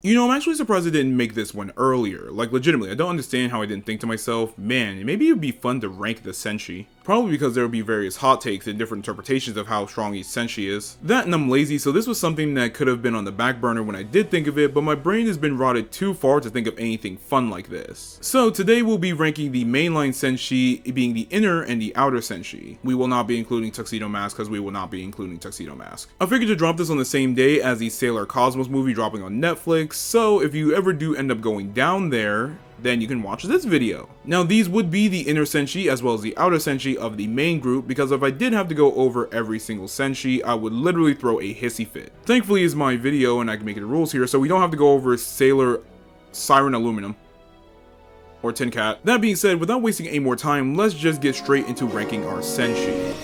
You know, I'm actually surprised I didn't make this one earlier. Like, legitimately, I don't understand how I didn't think to myself, man, maybe it would be fun to rank the Senshi. Probably because there would be various hot takes and different interpretations of how strong each Senshi is. That and I'm lazy, so this was something that could have been on the back burner when I did think of it, but my brain has been rotted too far to think of anything fun like this. So today we'll be ranking the mainline Senshi, being the inner and the outer Senshi. We will not be including Tuxedo Mask because we will not be including Tuxedo Mask. I figured to drop this on the same day as the Sailor Cosmos movie dropping on Netflix, so if you ever do end up going down there, then you can watch this video. Now these would be the inner Senshi as well as the outer Senshi of the main group, because if I did have to go over every single Senshi, I would literally throw a hissy fit. Thankfully it's my video and I can make it rules here, so we don't have to go over Sailor Siren Aluminum or Tin Cat. That being said, without wasting any more time, let's just get straight into ranking our Senshi.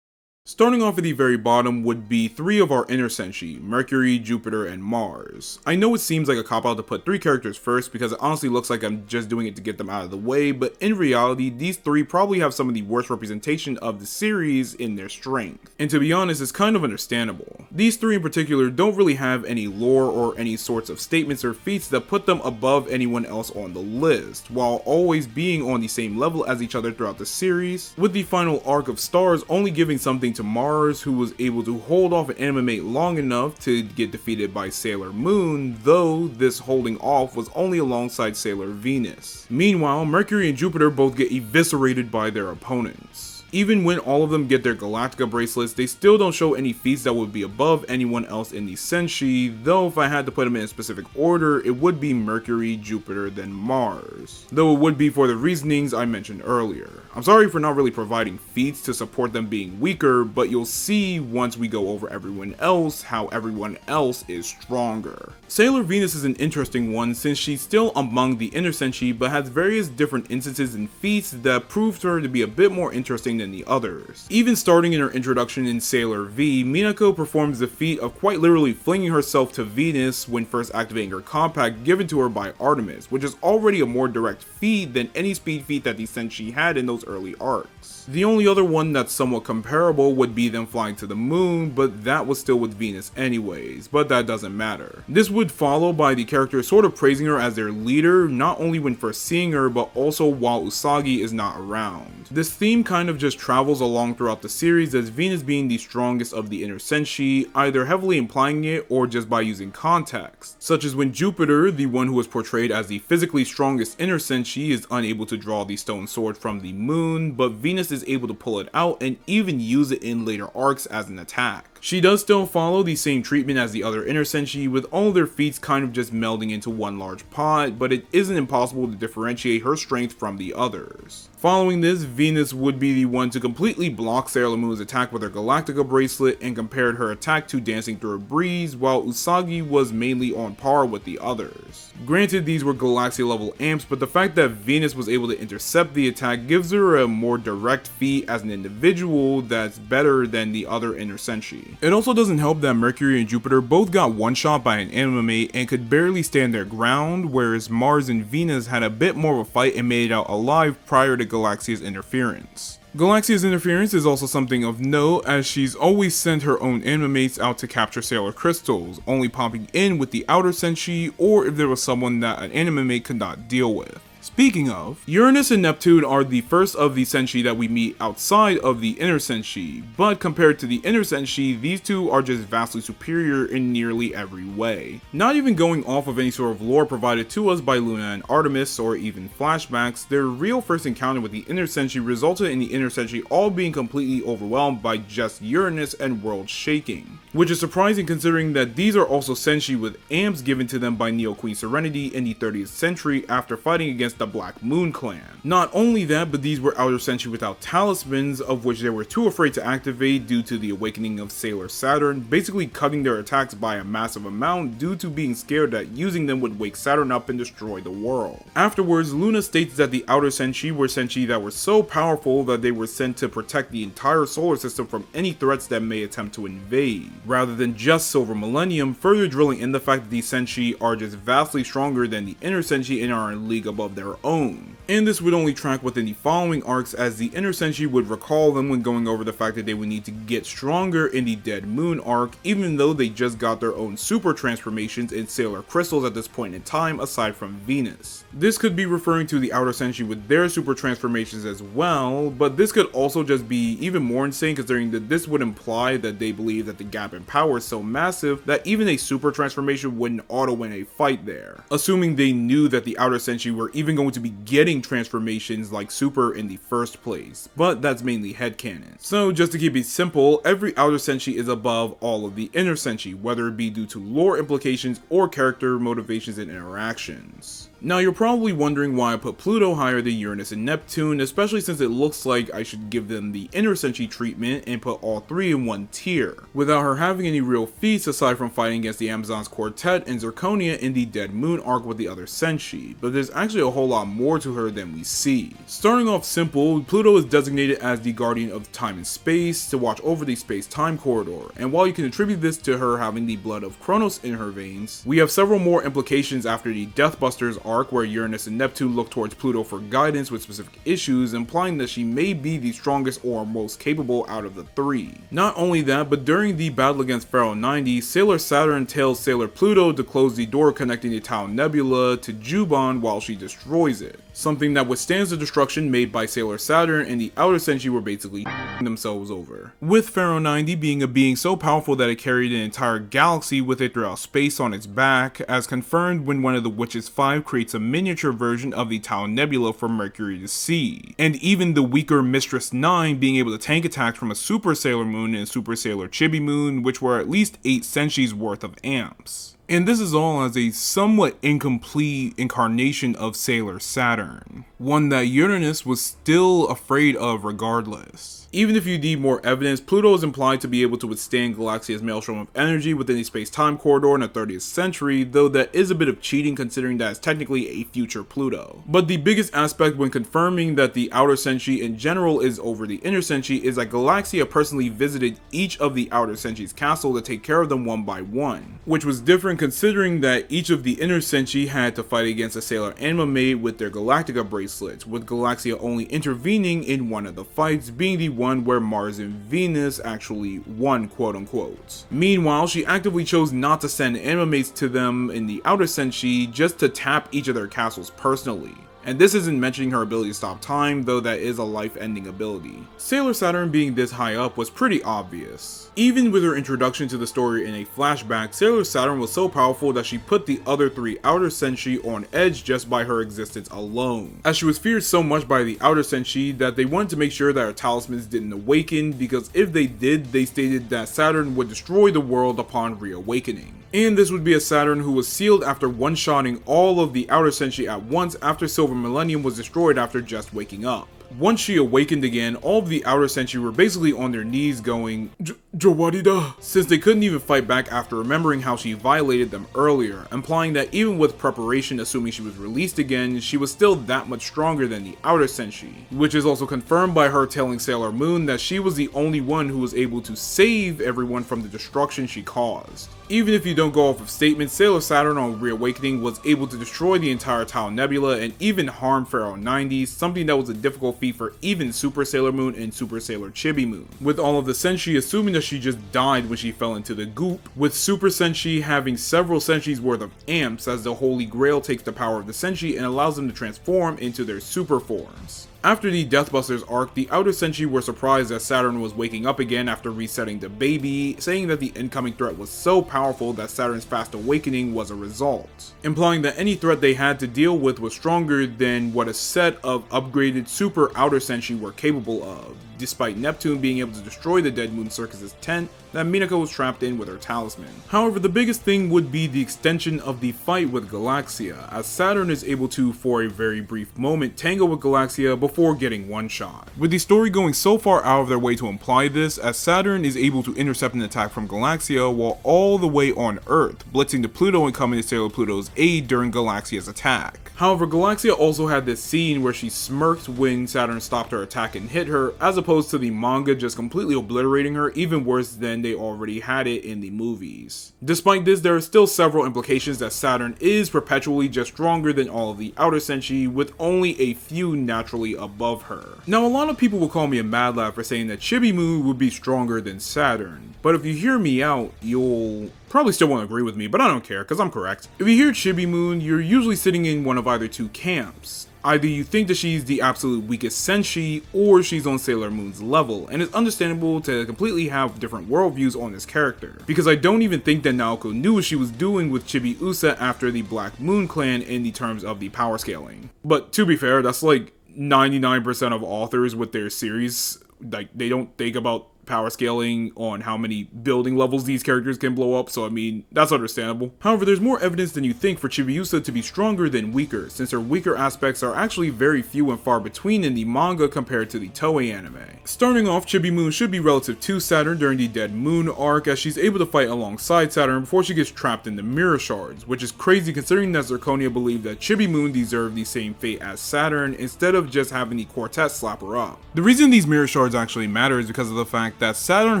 Starting off at the very bottom would be 3 of our inner Senshi, Mercury, Jupiter, and Mars. I know it seems like a cop-out to put 3 characters first because it honestly looks like I'm just doing it to get them out of the way, but in reality, these 3 probably have some of the worst representation of the series in their strength. And to be honest, it's kind of understandable. These 3 in particular don't really have any lore or any sorts of statements or feats that put them above anyone else on the list, while always being on the same level as each other throughout the series, with the final arc of Stars only giving something to Mars, who was able to hold off an animate long enough to get defeated by Sailor Moon, though this holding off was only alongside Sailor Venus. Meanwhile, Mercury and Jupiter both get eviscerated by their opponents. Even when all of them get their Galactica bracelets, they still don't show any feats that would be above anyone else in the Senshi, though if I had to put them in a specific order, it would be Mercury, Jupiter, then Mars. Though it would be for the reasonings I mentioned earlier. I'm sorry for not really providing feats to support them being weaker, but you'll see once we go over everyone else how everyone else is stronger. Sailor Venus is an interesting one since she's still among the inner Senshi, but has various different instances and feats that proved her to be a bit more interesting than the others. Even starting in her introduction in Sailor V, Minako performs the feat of quite literally flinging herself to Venus when first activating her compact given to her by Artemis, which is already a more direct feat than any speed feat that the Senshi had in those early arcs. The only other one that's somewhat comparable would be them flying to the moon, but that was still with Venus anyways, but that doesn't matter. This would follow by the character sort of praising her as their leader, not only when first seeing her, but also while Usagi is not around. This theme kind of just travels along throughout the series, as Venus being the strongest of the inner Senshi, either heavily implying it or just by using context, such as when Jupiter, the one who was portrayed as the physically strongest inner Senshi, is unable to draw the stone sword from the moon, but Venus is able to pull it out and even use it in later arcs as an attack. She does still follow the same treatment as the other inner Senshi, with all their feats kind of just melding into one large pot, but it isn't impossible to differentiate her strength from the others. Following this, Venus would be the one to completely block Sailor Moon's attack with her Galactica bracelet and compared her attack to dancing through a breeze, while Usagi was mainly on par with the others. Granted, these were Galaxia level amps, but the fact that Venus was able to intercept the attack gives her a more direct feat as an individual that's better than the other inner Senshi. It also doesn't help that Mercury and Jupiter both got one-shot by an animate and could barely stand their ground, whereas Mars and Venus had a bit more of a fight and made it out alive prior to Galaxia's interference. Galaxia's interference is also something of note, as she's always sent her own animates out to capture Sailor Crystals, only popping in with the outer Senshi or if there was someone that an animate could not deal with. Speaking of, Uranus and Neptune are the first of the Senshi that we meet outside of the inner Senshi, but compared to the inner Senshi, these two are just vastly superior in nearly every way. Not even going off of any sort of lore provided to us by Luna and Artemis or even flashbacks, their real first encounter with the inner Senshi resulted in the inner Senshi all being completely overwhelmed by just Uranus and world shaking. Which is surprising considering that these are also Senshi with amps given to them by Neo Queen Serenity in the 30th century after fighting against the Black Moon Clan. Not only that, but these were Outer Senshi without talismans, of which they were too afraid to activate due to the awakening of Sailor Saturn, basically cutting their attacks by a massive amount due to being scared that using them would wake Saturn up and destroy the world. Afterwards, Luna states that the Outer Senshi were Senshi that were so powerful that they were sent to protect the entire solar system from any threats that may attempt to invade, rather than just Silver Millennium, further drilling in the fact that these Senshi are just vastly stronger than the Inner Senshi and are in a league above their own. And this would only track within the following arcs, as the Inner Senshi would recall them when going over the fact that they would need to get stronger in the Dead Moon arc, even though they just got their own super transformations in Sailor Crystals at this point in time aside from Venus. This could be referring to the Outer Senshi with their super transformations as well, but this could also just be even more insane considering that this would imply that they believe that the gap in power is so massive that even a super transformation wouldn't auto-win a fight there, assuming they knew that the Outer Senshi were even going to be getting transformations like super in the first place, but that's mainly headcanon. So just to keep it simple, every Outer Senshi is above all of the Inner Senshi, whether it be due to lore implications or character motivations and interactions. Now you're probably wondering why I put Pluto higher than Uranus and Neptune, especially since it looks like I should give them the Inner Senshi treatment and put all three in one tier, without her having any real feats aside from fighting against the Amazons Quartet and Zirconia in the Dead Moon arc with the other Senshi, but there's actually a whole lot more to her than we see. Starting off simple, Pluto is designated as the guardian of time and space to watch over the space-time corridor, and while you can attribute this to her having the blood of Kronos in her veins, we have several more implications after the Deathbusters arc where Uranus and Neptune look towards Pluto for guidance with specific issues, implying that she may be the strongest or most capable out of the three. Not only that, but during the battle against Pharaoh 90, Sailor Saturn tells Sailor Pluto to close the door connecting the Tau Nebula to Juban while she destroys it, something that withstands the destruction made by Sailor Saturn, and the Outer Senshi were basically themselves over. With Pharaoh 90 being a being so powerful that it carried an entire galaxy with it throughout space on its back, as confirmed when one of the Witches 5 creates a miniature version of the Tau Nebula for Mercury to see, and even the weaker Mistress 9 being able to tank attacks from a Super Sailor Moon and Super Sailor Chibi Moon, which were at least 8 Senshi's worth of amps. And this is all as a somewhat incomplete incarnation of Sailor Saturn, one that Uranus was still afraid of regardless. Even if you need more evidence, Pluto is implied to be able to withstand Galaxia's maelstrom of energy within the space-time corridor in the 30th century, though that is a bit of cheating considering that it's technically a future Pluto. But the biggest aspect when confirming that the Outer Senshi in general is over the Inner Senshi is that Galaxia personally visited each of the Outer Senshi's castle to take care of them one by one, which was different considering that each of the Inner Senshi had to fight against a Sailor Anima maid with their Galactica bracelets, with Galaxia only intervening in one of the fights, being the one where Mars and Venus actually won, quote unquote. Meanwhile, she actively chose not to send anima mates to them in the Outer Senshi just to tap each of their castles personally. And this isn't mentioning her ability to stop time, though that is a life-ending ability. Sailor Saturn being this high up was pretty obvious. Even with her introduction to the story in a flashback, Sailor Saturn was so powerful that she put the other 3 Outer Senshi on edge just by her existence alone, as she was feared so much by the Outer Senshi that they wanted to make sure that her talismans didn't awaken, because if they did, they stated that Saturn would destroy the world upon reawakening. And this would be a Saturn who was sealed after one-shotting all of the Outer Senshi at once after Silver Millennium was destroyed after just waking up. Once she awakened again, all of the Outer Senshi were basically on their knees going, Jawarida, since they couldn't even fight back after remembering how she violated them earlier, implying that even with preparation assuming she was released again, she was still that much stronger than the Outer Senshi, which is also confirmed by her telling Sailor Moon that she was the only one who was able to save everyone from the destruction she caused. Even if you don't go off of statements, Sailor Saturn on reawakening was able to destroy the entire Tau Nebula and even harm Pharaoh 90, something that was a difficult feat for even Super Sailor Moon and Super Sailor Chibi Moon, with all of the Senshi assuming that she just died when she fell into the goop, with Super Senshi having several Senshi's worth of amps as the Holy Grail takes the power of the Senshi and allows them to transform into their super forms. After the Deathbusters arc, the Outer Senshi were surprised that Saturn was waking up again after resetting the baby, saying that the incoming threat was so powerful that Saturn's fast awakening was a result, implying that any threat they had to deal with was stronger than what a set of upgraded super Outer Senshi were capable of, despite Neptune being able to destroy the Dead Moon Circus's tent that Minako was trapped in with her talisman. However, the biggest thing would be the extension of the fight with Galaxia, as Saturn is able to, for a very brief moment, tango with Galaxia before getting one shot. With the story going so far out of their way to imply this, as Saturn is able to intercept an attack from Galaxia while all the way on Earth, blitzing to Pluto and coming to Sailor Pluto's aid during Galaxia's attack. However, Galaxia also had this scene where she smirked when Saturn stopped her attack and hit her, as opposed to the manga just completely obliterating her, even worse than they already had it in the movies. Despite this, there are still several implications that Saturn is perpetually just stronger than all of the Outer Senshi, with only a few naturally above her. Now, a lot of people will call me a mad lad for saying that Chibi Moon would be stronger than Saturn, but if you hear me out, you'll probably still won't agree with me, but I don't care, because I'm correct. If you hear Chibi Moon, you're usually sitting in one of either two camps. Either you think that she's the absolute weakest Senshi, or she's on Sailor Moon's level, and it's understandable to completely have different worldviews on this character, because I don't even think that Naoko knew what she was doing with Chibi Usa after the Black Moon clan in the terms of the power scaling. But to be fair, that's like 99% of authors with their series. Like, they don't think about power scaling on how many building levels these characters can blow up, so I mean, that's understandable. However, there's more evidence than you think for Chibiusa to be stronger than weaker, since her weaker aspects are actually very few and far between in the manga compared to the Toei anime. Starting off, Chibi Moon should be relative to Saturn during the Dead Moon arc, as she's able to fight alongside Saturn before she gets trapped in the mirror shards, which is crazy considering that Zirconia believed that Chibi Moon deserved the same fate as Saturn instead of just having the quartet slap her up. The reason these mirror shards actually matter is because of the fact that Saturn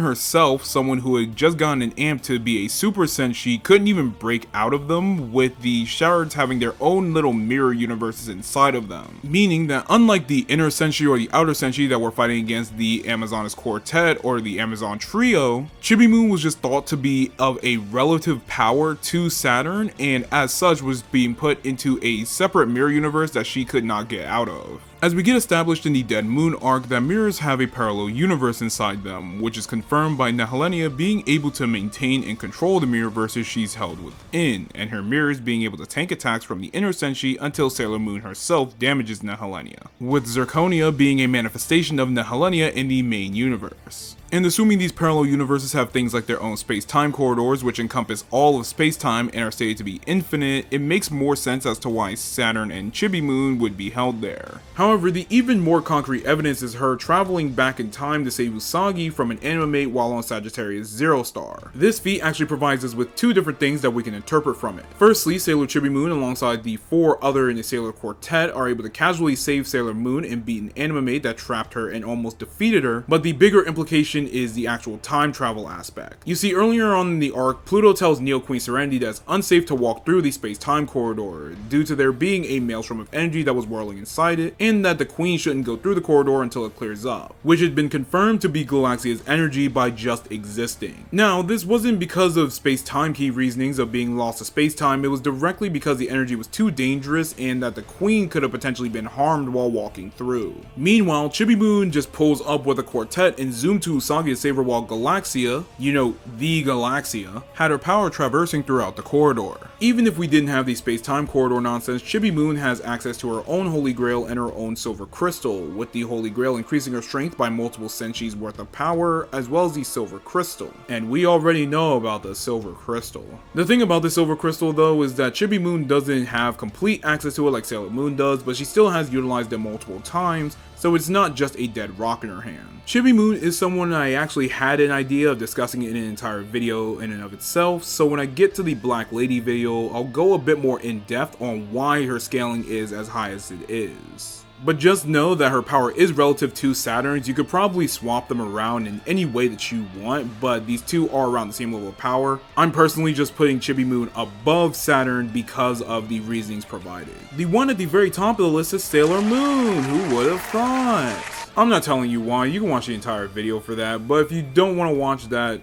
herself, someone who had just gotten an amp to be a Super Senshi, couldn't even break out of them, with the shards having their own little mirror universes inside of them. Meaning that unlike the Inner Senshi or the Outer Senshi that were fighting against the Amazonas Quartet or the Amazon Trio, Chibi Moon was just thought to be of a relative power to Saturn, and as such was being put into a separate mirror universe that she could not get out of. As we get established in the Dead Moon arc, that mirrors have a parallel universe inside them, which is confirmed by Nehelenia being able to maintain and control the mirrorverses she's held within, and her mirrors being able to tank attacks from the Inner Senshi until Sailor Moon herself damages Nehelenia, with Zirconia being a manifestation of Nehelenia in the main universe. And assuming these parallel universes have things like their own space-time corridors, which encompass all of space-time and are stated to be infinite, it makes more sense as to why Saturn and Chibi Moon would be held there. However, the even more concrete evidence is her traveling back in time to save Usagi from an animate while on Sagittarius Zero Star. This feat actually provides us with two different things that we can interpret from it. Firstly, Sailor Chibi Moon alongside the four other in the Sailor Quartet are able to casually save Sailor Moon and beat an animate that trapped her and almost defeated her, but the bigger implication is the actual time travel aspect. You see, earlier on in the arc, Pluto tells Neo Queen Serenity that it's unsafe to walk through the space-time corridor due to there being a maelstrom of energy that was whirling inside it, and that the Queen shouldn't go through the corridor until it clears up, which had been confirmed to be Galaxia's energy by just existing. Now, this wasn't because of space-time key reasonings of being lost to space-time, it was directly because the energy was too dangerous and that the Queen could have potentially been harmed while walking through. Meanwhile, Chibi Moon just pulls up with a quartet and zoomed to Usagi to save her while Galaxia, you know, the Galaxia, had her power traversing throughout the corridor. Even if we didn't have the space-time corridor nonsense, Chibi Moon has access to her own Holy Grail and her own Silver Crystal, with the Holy Grail increasing her strength by multiple Senshi's worth of power, as well as the Silver Crystal. And we already know about the Silver Crystal. The thing about the Silver Crystal though is that Chibi Moon doesn't have complete access to it like Sailor Moon does, but she still has utilized it multiple times, so it's not just a dead rock in her hand. Chibi Moon is someone I actually had an idea of discussing in an entire video in and of itself, so when I get to the Black Lady video, I'll go a bit more in depth on why her scaling is as high as it is. But just know that her power is relative to Saturn's. You could probably swap them around in any way that you want, but these two are around the same level of power. I'm personally just putting Chibi Moon above Saturn because of the reasonings provided. The one at the very top of the list is Sailor Moon. Who would have thought? I'm not telling you why, you can watch the entire video for that, but if you don't want to watch that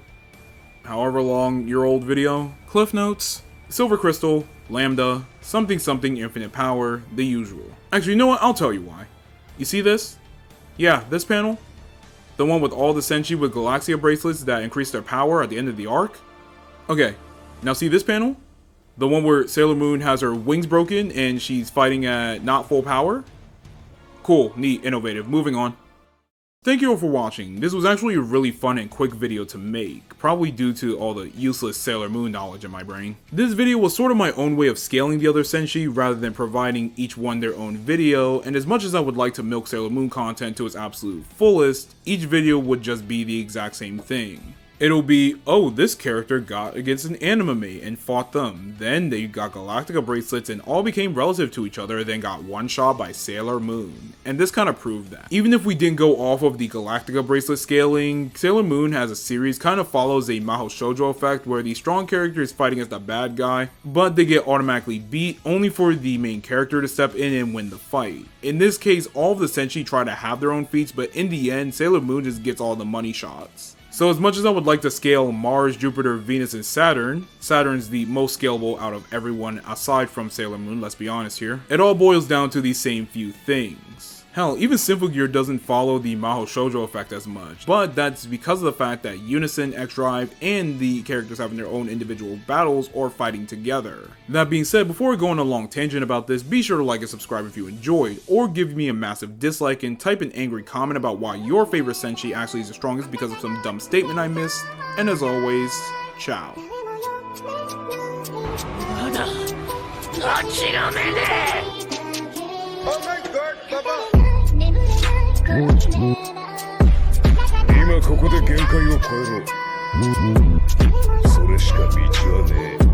however long your old video, Cliff Notes, Silver Crystal, Lambda, something something infinite power, the usual. Actually, you know what? I'll tell you why. You see this? Yeah, this panel? The one with all the Senshi with Galaxia bracelets that increase their power at the end of the arc? Okay, now see this panel? The one where Sailor Moon has her wings broken and she's fighting at not full power? Cool, neat, innovative, moving on. Thank you all for watching. This was actually a really fun and quick video to make, probably due to all the useless Sailor Moon knowledge in my brain. This video was sort of my own way of scaling the other Senshi rather than providing each one their own video, and as much as I would like to milk Sailor Moon content to its absolute fullest, each video would just be the exact same thing. It'll be, oh, this character got against an anime and fought them, then they got Galactica bracelets and all became relative to each other, then got one shot by Sailor Moon. And this kind of proved that. Even if we didn't go off of the Galactica bracelet scaling, Sailor Moon as a series kind of follows a Mahou Shoujo effect where the strong character is fighting as the bad guy, but they get automatically beat only for the main character to step in and win the fight. In this case, all of the Senshi try to have their own feats, but in the end, Sailor Moon just gets all the money shots. So as much as I would like to scale Mars, Jupiter, Venus, and Saturn, Saturn's the most scalable out of everyone aside from Sailor Moon, let's be honest here, it all boils down to these same few things. Hell, even Simple Gear doesn't follow the Mahou Shoujo effect as much, but that's because of the fact that Unison, X-Drive, and the characters having their own individual battles or fighting together. That being said, before I go on a long tangent about this, be sure to like and subscribe if you enjoyed, or give me a massive dislike and type an angry comment about why your favorite Senshi actually is the strongest because of some dumb statement I missed, and as always, ciao. 今ここで限界を超えろ。それしか道はねえ。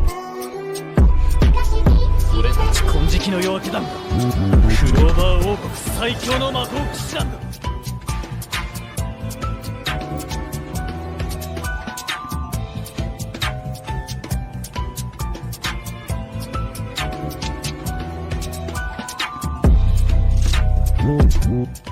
俺たち金色の夜明け団だ。クローバー王国最強の魔法騎士団だ。Whoop, whoop.